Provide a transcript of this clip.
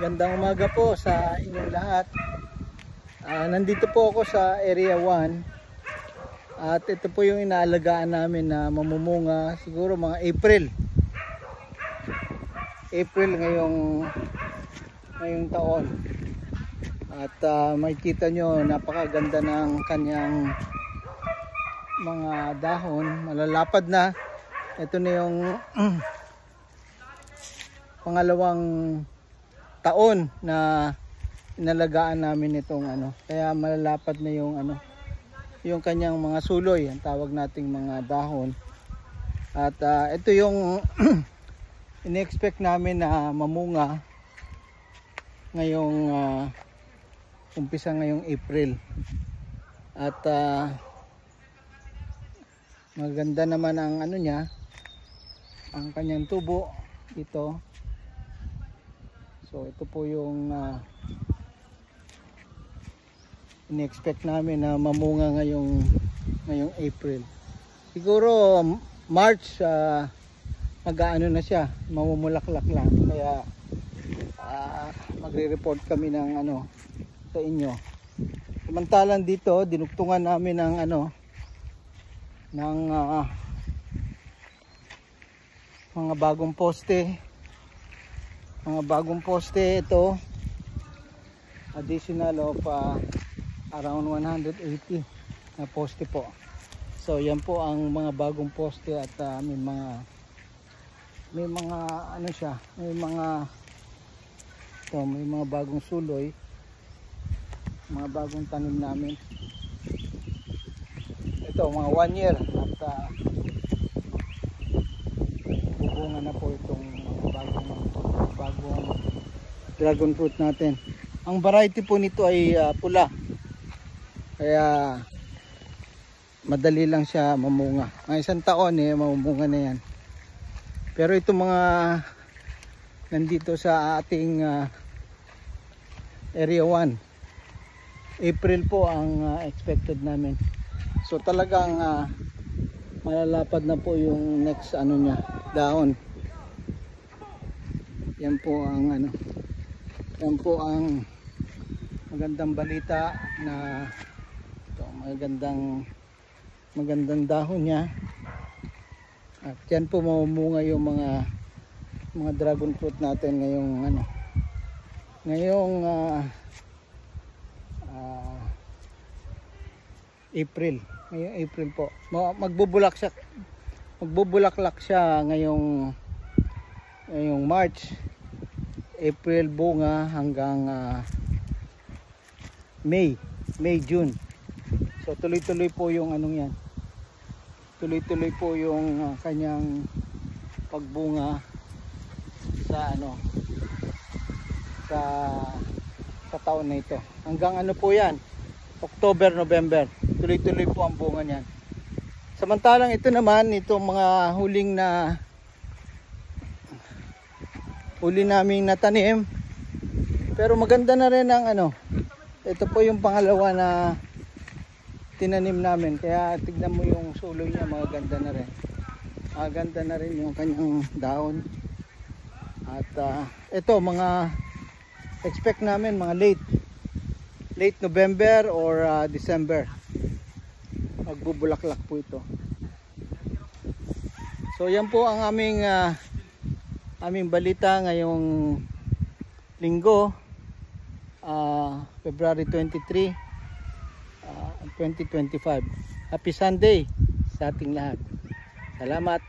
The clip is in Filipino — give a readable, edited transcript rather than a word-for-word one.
Magandang umaga po sa inyong lahat. Nandito po ako sa Area 1 at ito po yung inaalagaan namin na mamumunga siguro mga April ngayong taon. At makikita nyo napakaganda ng kanyang mga dahon, malalapad na. Ito na yung pangalawang taon na inalagaan namin itong kaya malalapad na yung kanyang mga suloy, ang tawag nating mga dahon. At ito yung in-expect namin na mamunga ngayong umpisa ngayong April. At maganda naman ang niya, ang kanyang tubo dito. So ito po yung in-expect namin na mamunga ngayong April. Siguro March mag-aano na siya, mamumulaklak lang. Kaya magre-report kami ng sa inyo. Samantalang dito dinugtungan namin ng mga bagong poste. Ito additional of around 180 na poste po. So yan po ang mga bagong poste at may mga may mga bagong suloy, mga bagong tanim namin. Ito mga 1 year at bubunga na po itong bagong dragon fruit natin. Ang variety po nito ay pula, kaya madali lang siya mamunga. Mga isang taon mamunga na yan. Pero itong mga nandito sa ating Area 1, April po ang expected namin. So talagang malalapad na po yung next niya, dahon. Yan po ang magandang balita na ito, magandang dahon niya. At yan po mamumunga yung mga dragon fruit natin ngayong April. Ngayong April po. Magbubulaklak siya ngayong March, April bunga hanggang May, June. So tuloy-tuloy po yung yan. Tuloy-tuloy po yung kanyang pagbunga sa sa taon na ito. Hanggang po yan, October, November. Tuloy-tuloy po ang bunga niyan. Samantalang ito naman, itong mga huli naming natanim. Pero maganda na rin ang ito po yung pangalawa na tinanim namin. Kaya tignan mo yung suloy niya, maganda na rin. Maganda na rin yung kanyang dahon. At ito mga expect namin mga late November or December. Magbubulaklak po ito. So yan po ang aming balita ngayong linggo, February 23, 2025. Happy Sunday sa ating lahat. Salamat.